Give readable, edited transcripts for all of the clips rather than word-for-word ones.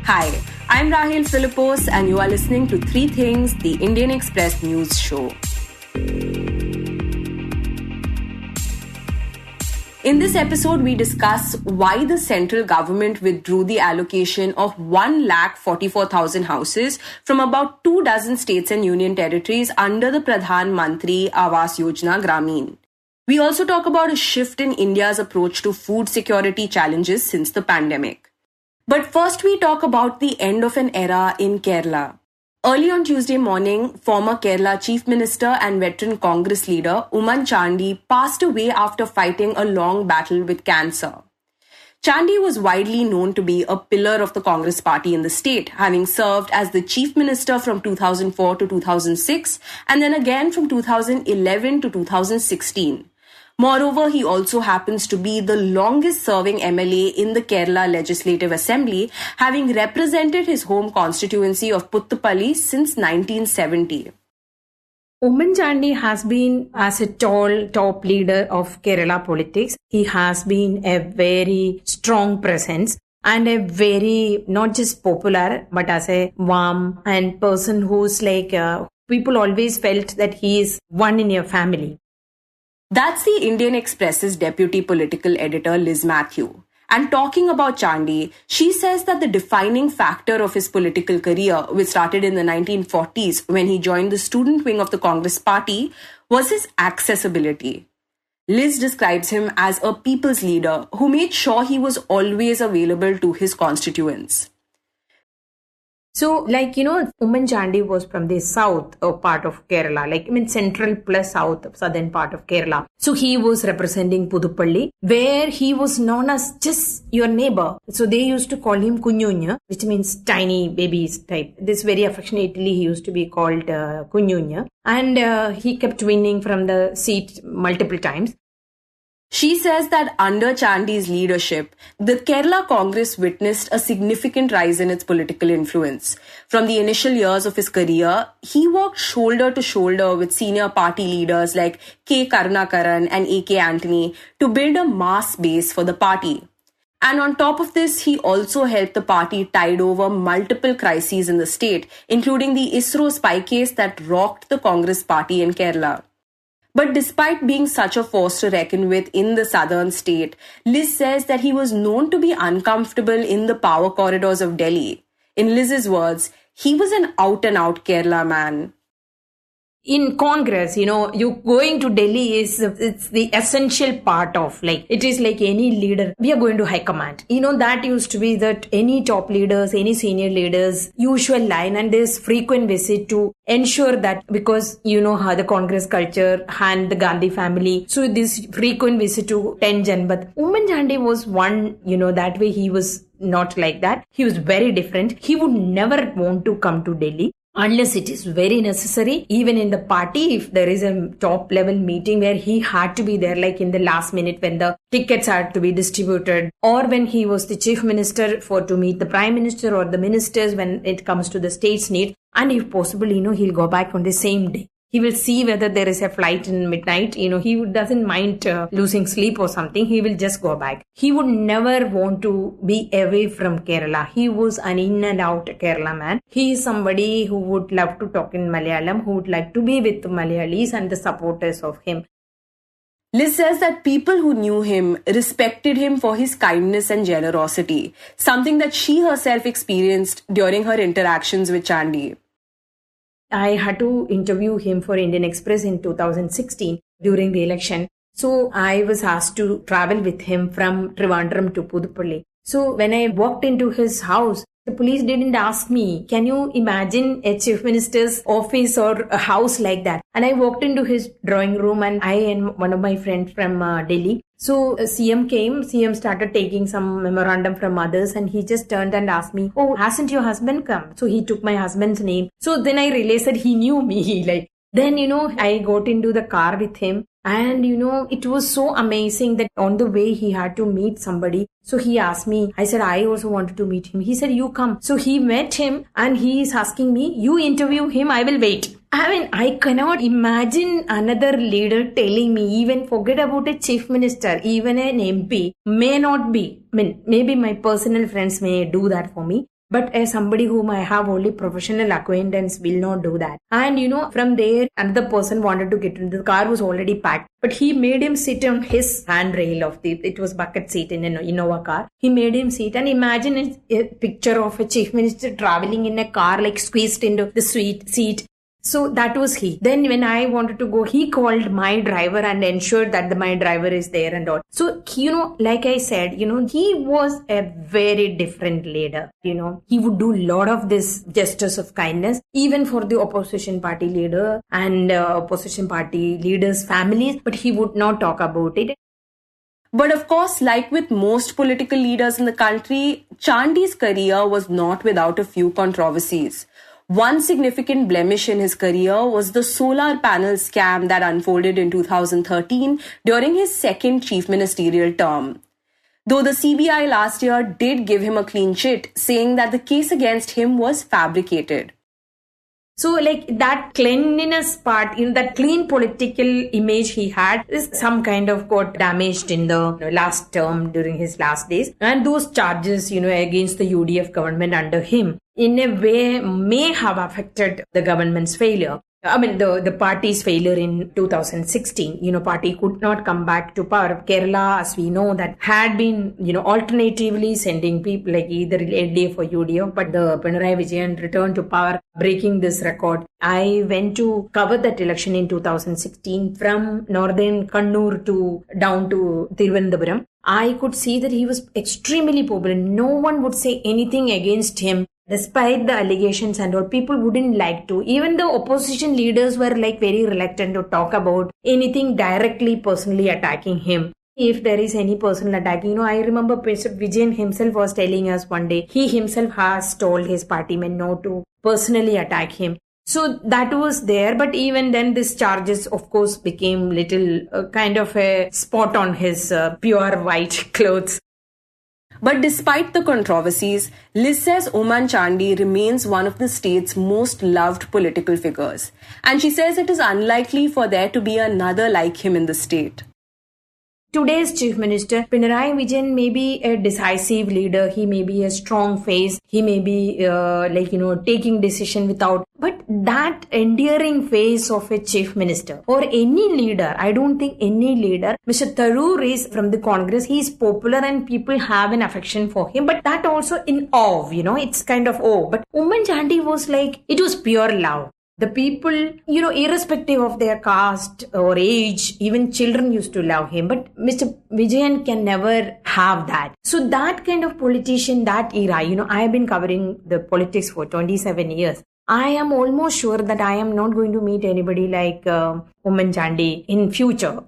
Hi, I'm Rahel Philipose and you are listening to Three Things, the Indian Express News Show. In this episode, we discuss why the central government withdrew the allocation of 1,44,000 houses from about 24 states and union territories under the Pradhan Mantri Awas Yojana-Gramin. We also talk about a shift in India's approach to food security challenges since the pandemic. But first, we talk about the end of an era in Kerala. Early on Tuesday morning, former Kerala Chief Minister and veteran Congress leader Oommen Chandy passed away after fighting a long battle with cancer. Chandy was widely known to be a pillar of the Congress party in the state, having served as the Chief Minister from 2004 to 2006 and then again from 2011 to 2016. Moreover, he also happens to be the longest-serving MLA in the Kerala Legislative Assembly, having represented his home constituency of Puttupalli since 1970. Oommen Chandy has been as a top leader of Kerala politics. He has been a very strong presence and a very, not just popular, but as a warm and person who's people always felt that he is one in your family. That's the Indian Express's deputy political editor Liz Mathew. And talking about Chandy, she says that the defining factor of his political career, which started in the 1940s when he joined the student wing of the Congress party, was his accessibility. Liz describes him as a people's leader who made sure he was always available to his constituents. So, Oommen Chandy was from the south part of Kerala, central plus southern part of Kerala. So, he was representing Puduppally, where he was known as just your neighbor. So, they used to call him Kunjunya, which means tiny babies type. This very affectionately, he used to be called Kunjunya. And he kept winning from the seat multiple times. She says that under Chandy's leadership, the Kerala Congress witnessed a significant rise in its political influence. From the initial years of his career, he worked shoulder to shoulder with senior party leaders like K. Karunakaran and A.K. Antony to build a mass base for the party. And on top of this, he also helped the party tide over multiple crises in the state, including the ISRO spy case that rocked the Congress party in Kerala. But despite being such a force to reckon with in the southern state, Liz says that he was known to be uncomfortable in the power corridors of Delhi. In Liz's words, he was an out-and-out Kerala man. In Congress, you going to Delhi it's the essential part of it is like any leader. We are going to high command. That used to be that any top leaders, any senior leaders, usual line, and there's frequent visit to ensure that because how the Congress culture and the Gandhi family. So this frequent visit to 10 Janbat. Oommen Chandy was one, that way he was not like that. He was very different. He would never want to come to Delhi unless it is very necessary. Even in the party, if there is a top level meeting where he had to be there, like in the last minute when the tickets had to be distributed, or when he was the chief minister to meet the prime minister or the ministers when it comes to the state's need, and if possible, he'll go back on the same day. He will see whether there is a flight in midnight. He doesn't mind losing sleep or something. He will just go back. He would never want to be away from Kerala. He was an in and out Kerala man. He is somebody who would love to talk in Malayalam, who would like to be with the Malayalis and the supporters of him. Liz says that people who knew him respected him for his kindness and generosity, something that she herself experienced during her interactions with Chandy. I had to interview him for Indian Express in 2016 during the election. So I was asked to travel with him from Trivandrum to Puduppally. So when I walked into his house, the police didn't ask me, can you imagine a chief minister's office or a house like that? And I walked into his drawing room and I and one of my friends from Delhi. So CM came, CM started taking some memorandum from others and he just turned and asked me, oh, hasn't your husband come? So he took my husband's name. So then I realized that he knew me. Then, I got into the car with him and, it was so amazing that on the way he had to meet somebody. So he asked me, I said, I also wanted to meet him. He said, you come. So he met him and he is asking me, you interview him, I will wait. I cannot imagine another leader telling me, even forget about a chief minister, even an MP may not be. Maybe my personal friends may do that for me. But as somebody whom I have only professional acquaintance will not do that. And from there, another person wanted to get into the car, was already packed. But he made him sit on his handrail of it was bucket seat in an Innova car. He made him sit, and imagine a picture of a chief minister traveling in a car, like squeezed into the seat. So that was he. Then when I wanted to go, he called my driver and ensured that my driver is there and all. So, like I said, he was a very different leader. He would do a lot of this gestures of kindness, even for the opposition party leader and opposition party leaders' families, but he would not talk about it. But of course, like with most political leaders in the country, Chandy's career was not without a few controversies. One significant blemish in his career was the solar panel scam that unfolded in 2013 during his second chief ministerial term. Though the CBI last year did give him a clean chit, saying that the case against him was fabricated. So that cleanliness part, that clean political image he had is some kind of got damaged in the last term during his last days. And those charges, against the UDF government under him, in a way may have affected the government's failure. The party's failure in 2016, party could not come back to power. Kerala, as we know, that had been, alternatively sending people like either LDF or UDF, but the Pinarayi Vijayan returned to power, breaking this record. I went to cover that election in 2016 from northern Kannur down to Thiruvananthapuram. I could see that he was extremely popular. No one would say anything against him. Despite the allegations and all, people wouldn't like to. Even the opposition leaders were very reluctant to talk about anything directly personally attacking him. If there is any personal attacking, I remember Vijayan himself was telling us one day, he himself has told his partymen not to personally attack him. So that was there, but even then these charges of course became little kind of a spot on his pure white clothes. But despite the controversies, Liz says Oommen Chandy remains one of the state's most loved political figures. And she says it is unlikely for there to be another like him in the state. Today's Chief Minister, Pinarayi Vijayan, may be a decisive leader. He may be a strong face. He may be taking decision without. But that endearing face of a Chief Minister or any leader, I don't think any leader, Mr. Tharoor is from the Congress. He is popular and people have an affection for him. But that also in awe, it's kind of awe. But Oommen Chandy was it was pure love. The people, irrespective of their caste or age, even children used to love him. But Mr. Vijayan can never have that. So that kind of politician, that era, I have been covering the politics for 27 years. I am almost sure that I am not going to meet anybody like Oommen Chandy in future.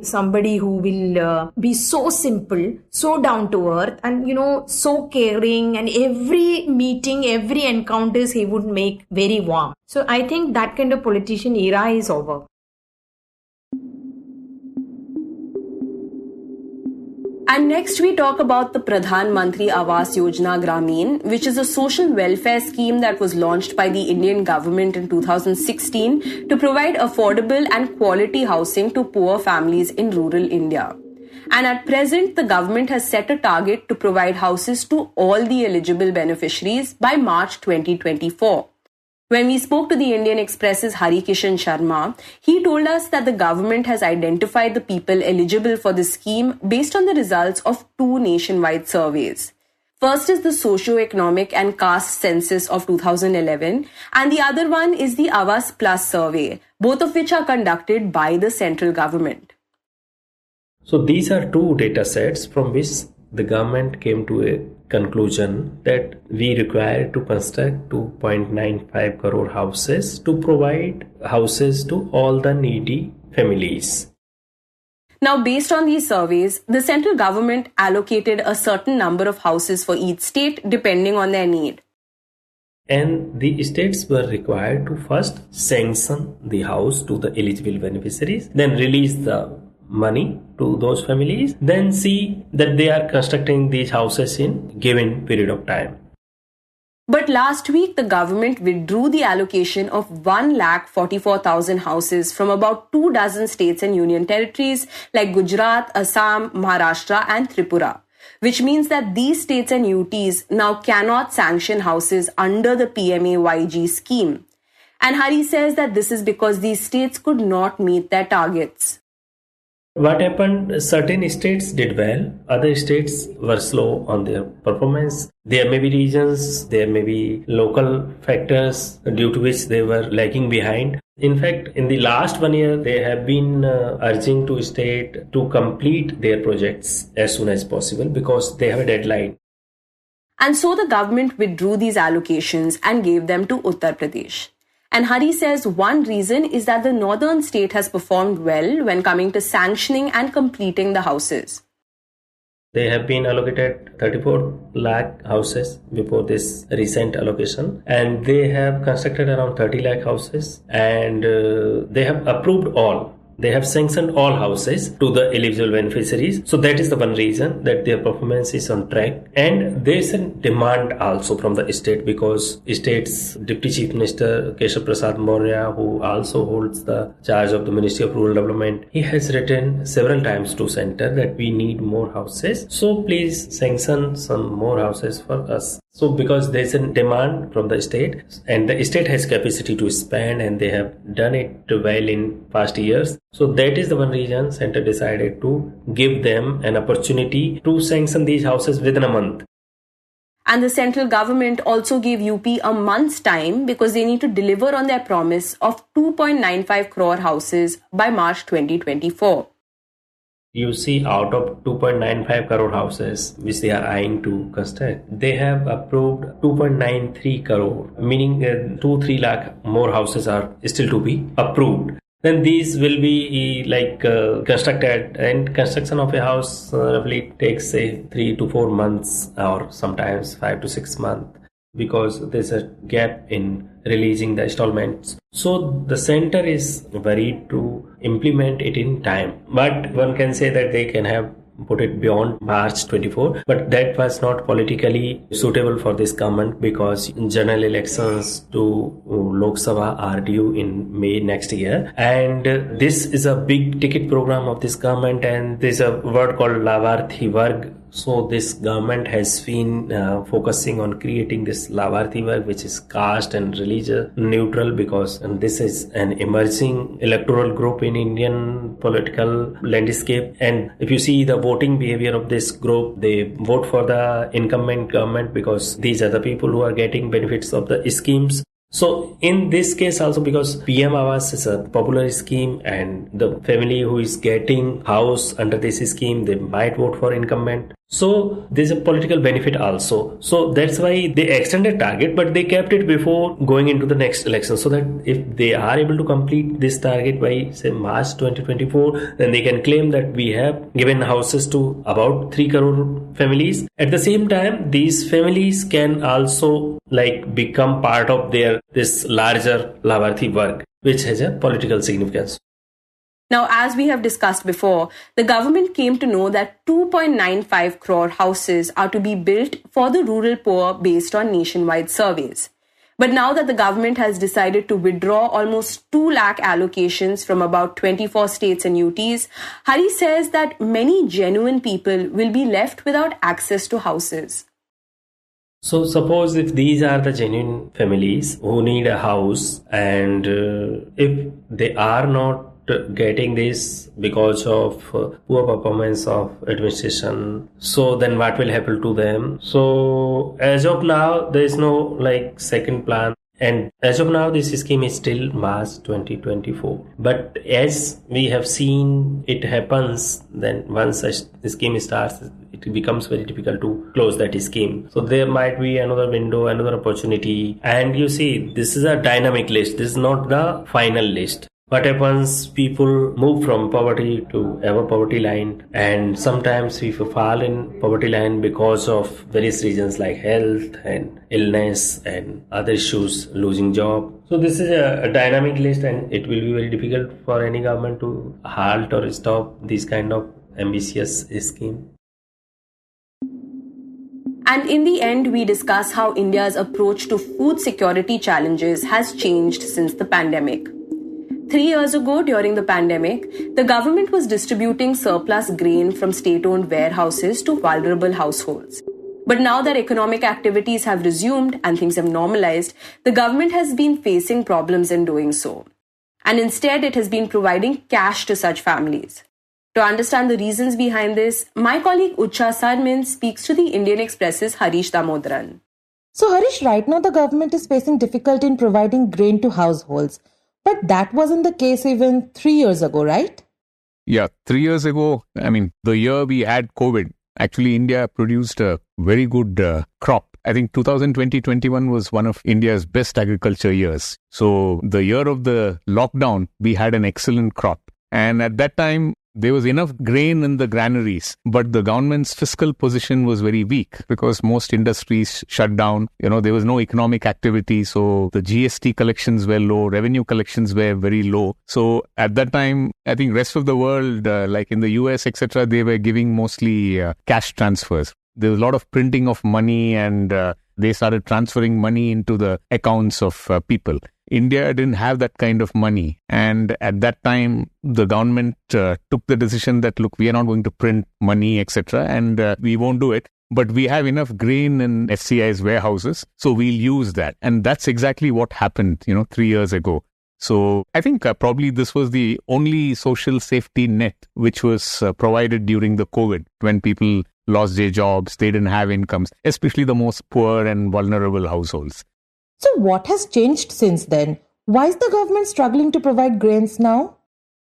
Somebody who will be so simple, so down to earth and, so caring, and every meeting, every encounters he would make very warm. So I think that kind of politician era is over. And next we talk about the Pradhan Mantri Awas Yojana-Gramin, which is a social welfare scheme that was launched by the Indian government in 2016 to provide affordable and quality housing to poor families in rural India. And at present, the government has set a target to provide houses to all the eligible beneficiaries by March 2024. When we spoke to the Indian Express's Harikishan Sharma, he told us that the government has identified the people eligible for the scheme based on the results of 2 nationwide surveys. First is the socio-economic and caste census of 2011, and the other one is the Awas Plus survey, both of which are conducted by the central government. So these are 2 data sets from which the government came to a conclusion that we require to construct 2.95 crore houses to provide houses to all the needy families. Now, based on these surveys, the central government allocated a certain number of houses for each state depending on their need. And the states were required to first sanction the house to the eligible beneficiaries, then release the money to those families, then see that they are constructing these houses in given period of time. But last week, the government withdrew the allocation of 1,44,000 houses from about 24 states and union territories like Gujarat, Assam, Maharashtra and Tripura. which means that these states and UTs now cannot sanction houses under the PMAY scheme. And Hari says that this is because these states could not meet their targets. What happened? Certain states did well, other states were slow on their performance. There may be reasons, there may be local factors due to which they were lagging behind. In fact, in the last 1 year, they have been urging to state to complete their projects as soon as possible because they have a deadline. And so the government withdrew these allocations and gave them to Uttar Pradesh. And Hari says one reason is that the northern state has performed well when coming to sanctioning and completing the houses. They have been allocated 34 lakh houses before this recent allocation, and they have constructed around 30 lakh houses, and they have approved all. They have sanctioned all houses to the eligible beneficiaries. So that is the one reason that their performance is on track. And there is a demand also from the state because state's Deputy Chief Minister Keshav Prasad Maurya, who also holds the charge of the Ministry of Rural Development, he has written several times to center that we need more houses. So please sanction some more houses for us. So because there is a demand from the state and the state has capacity to spend and they have done it well in past years. So that is the one reason center decided to give them an opportunity to sanction these houses within a month. And the central government also gave UP a month's time because they need to deliver on their promise of 2.95 crore houses by March 2024. You see, out of 2.95 crore houses which they are eyeing to construct, they have approved 2.93 crore, meaning 2-3 lakh more houses are still to be approved. Then these will be constructed, and construction of a house roughly takes say 3 to 4 months or sometimes 5 to 6 months because there's a gap in releasing the installments. So the center is worried to implement it in time. But one can say that they can have put it beyond March 24, but that was not politically suitable for this government because general elections to Lok Sabha are due in May next year, and this is a big ticket program of this government, and there's a word called Lavarthi Varg. So this government has been focusing on creating this Lavarthi Varg, which is caste and religious neutral, because this is an emerging electoral group in Indian political landscape. And if you see the voting behavior of this group, they vote for the incumbent government because these are the people who are getting benefits of the schemes. So in this case also, because PM Awas is a popular scheme and the family who is getting house under this scheme, they might vote for incumbent. So there's a political benefit also. So that's why they extended target, but they kept it before going into the next election, so that if they are able to complete this target by say March 2024, then they can claim that we have given houses to about 3 crore families. At the same time, these families can also become part of this larger Lavarthi Varg, which has a political significance. Now, as we have discussed before, the government came to know that 2.95 crore houses are to be built for the rural poor based on nationwide surveys. But now that the government has decided to withdraw almost 2 lakh allocations from about 24 states and UTs, Hari says that many genuine people will be left without access to houses. So suppose if these are the genuine families who need a house, and if they are not getting this because of poor performance of administration, so then what will happen to them? So as of now, there is no second plan, and as of now this scheme is still March 2024. But as we have seen it happens, then once the scheme starts, it becomes very difficult to close that scheme. So there might be another window, another opportunity. And you see, this is a dynamic list, this is not the final list. What happens, people move from poverty to above poverty line, and sometimes we fall in poverty line because of various reasons like health and illness and other issues, losing job. So this is a dynamic list, and it will be very difficult for any government to halt or stop this kind of ambitious scheme. And in the end, we discuss how India's approach to food security challenges has changed since the pandemic. 3 years ago, during the pandemic, the government was distributing surplus grain from state-owned warehouses to vulnerable households. But now that economic activities have resumed and things have normalized, the government has been facing problems in doing so. And instead, it has been providing cash to such families. To understand the reasons behind this, my colleague Utsa Sarmin speaks to the Indian Express's Harish Damodaran. So Harish, right now the government is facing difficulty in providing grain to households. But that wasn't the case even 3 years ago, right? Yeah, 3 years ago, the year we had COVID, actually India produced a very good crop. I think 2020-21 was one of India's best agriculture years. So the year of the lockdown, we had an excellent crop. And at that time, there was enough grain in the granaries, but the government's fiscal position was very weak because most industries shut down. There was no economic activity. So the GST collections were low, revenue collections were very low. So at that time, I think rest of the world, like in the US, etc., they were giving mostly cash transfers. There was a lot of printing of money and they started transferring money into the accounts of people. India didn't have that kind of money. And at that time, the government took the decision that, look, we are not going to print money, etc. And we won't do it. But we have enough grain in FCI's warehouses, so we'll use that. And that's exactly what happened, 3 years ago. So I think probably this was the only social safety net which was provided during the COVID when people lost their jobs, they didn't have incomes, especially the most poor and vulnerable households. So what has changed since then? Why is the government struggling to provide grains now?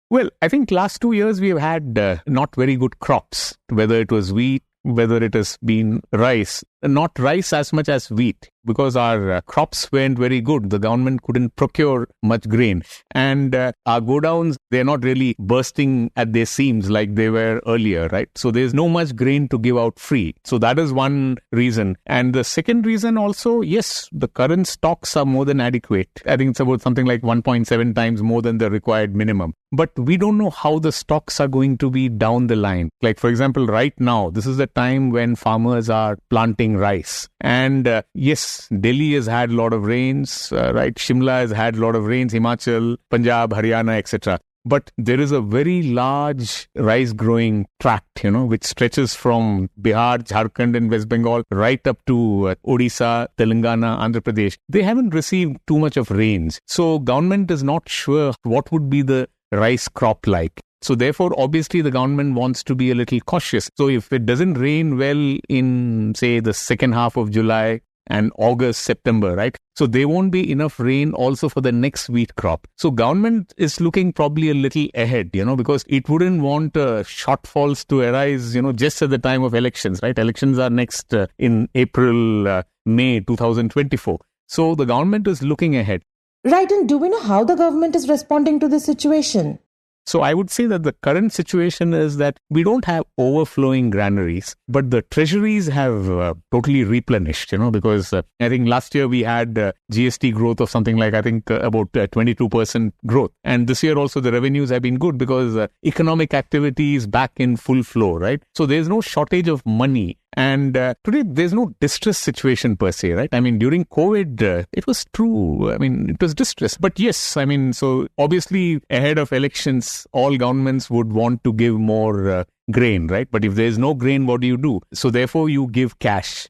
Well, I think last 2 years we have had not very good crops, whether it was wheat, whether it has been rice, not rice as much as wheat, because our crops weren't very good. The government couldn't procure much grain. And our godowns, they're not really bursting at their seams like they were earlier, right? So there's no much grain to give out free. So that is one reason. And the second reason also, yes, the current stocks are more than adequate. I think it's about something like 1.7 times more than the required minimum. But we don't know how the stocks are going to be down the line. Like, for example, right now, this is the time when farmers are planting rice. And yes, Delhi has had a lot of rains, right? Shimla has had a lot of rains, Himachal, Punjab, Haryana, etc. But there is a very large rice growing tract, which stretches from Bihar, Jharkhand and West Bengal right up to Odisha, Telangana, Andhra Pradesh. They haven't received too much of rains. So government is not sure what would be the rice crop like. So therefore, obviously, the government wants to be a little cautious. So if it doesn't rain well in, say, the second half of July and August, September, right? So there won't be enough rain also for the next wheat crop. So government is looking probably a little ahead, because it wouldn't want shortfalls to arise, just at the time of elections, right? Elections are next in April, May 2024. So the government is looking ahead. Right, and do we know how the government is responding to this situation? So I would say that the current situation is that we don't have overflowing granaries, but the treasuries have totally replenished, because I think last year we had GST growth of something like, about 22% growth. And this year also the revenues have been good because economic activity is back in full flow, right? So there's no shortage of money. And today, there's no distress situation per se, right? During COVID, it was true. It was distress. But yes, so obviously, ahead of elections, all governments would want to give more grain, right? But if there's no grain, what do? So therefore, you give cash.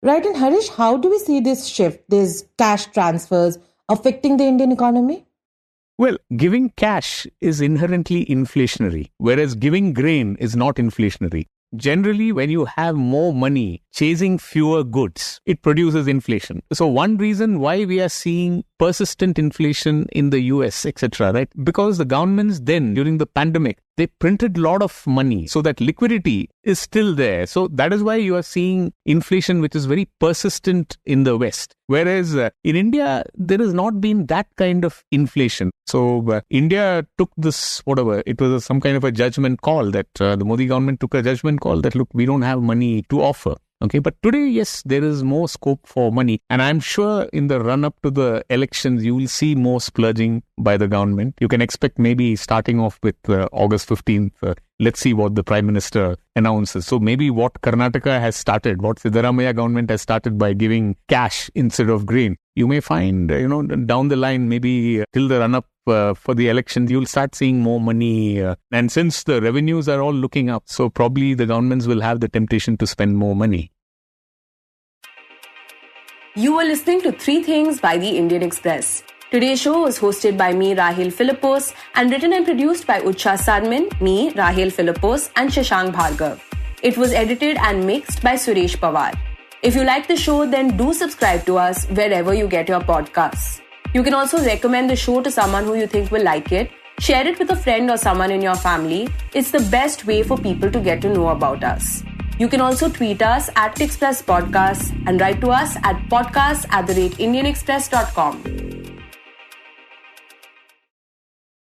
Right. And Harish, how do we see this shift, these cash transfers affecting the Indian economy? Well, giving cash is inherently inflationary, whereas giving grain is not inflationary. Generally, when you have more money chasing fewer goods, it produces inflation. So one reason why we are seeing persistent inflation in the US, etc., right? Because the governments then, during the pandemic, they printed a lot of money so that liquidity is still there. So that is why you are seeing inflation which is very persistent in the West. Whereas in India, there has not been that kind of inflation. So India took this, it was some kind of a judgment call that the Modi government took a judgment call that, look, we don't have money to offer. Okay, but today, yes, there is more scope for money. And I'm sure in the run-up to the elections, you will see more splurging by the government. You can expect maybe starting off with August 15th. Let's see what the Prime Minister announces. So maybe what Karnataka has started, what Siddaramaiah government has started by giving cash instead of grain. You may find, down the line, maybe till the run-up for the election, you'll start seeing more money. And since the revenues are all looking up, so probably the governments will have the temptation to spend more money. You were listening to 3 Things by the Indian Express. Today's show was hosted by me, Rahel Philipose, and written and produced by Utsa, Sarmin, me, Rahel Philipose, and Shashank Bhargava. It was edited and mixed by Suresh Pawar. If you like the show, then do subscribe to us wherever you get your podcasts. You can also recommend the show to someone who you think will like it. Share it with a friend or someone in your family. It's the best way for people to get to know about us. You can also tweet us at Express Podcasts and write to us at podcasts@indianexpress.com.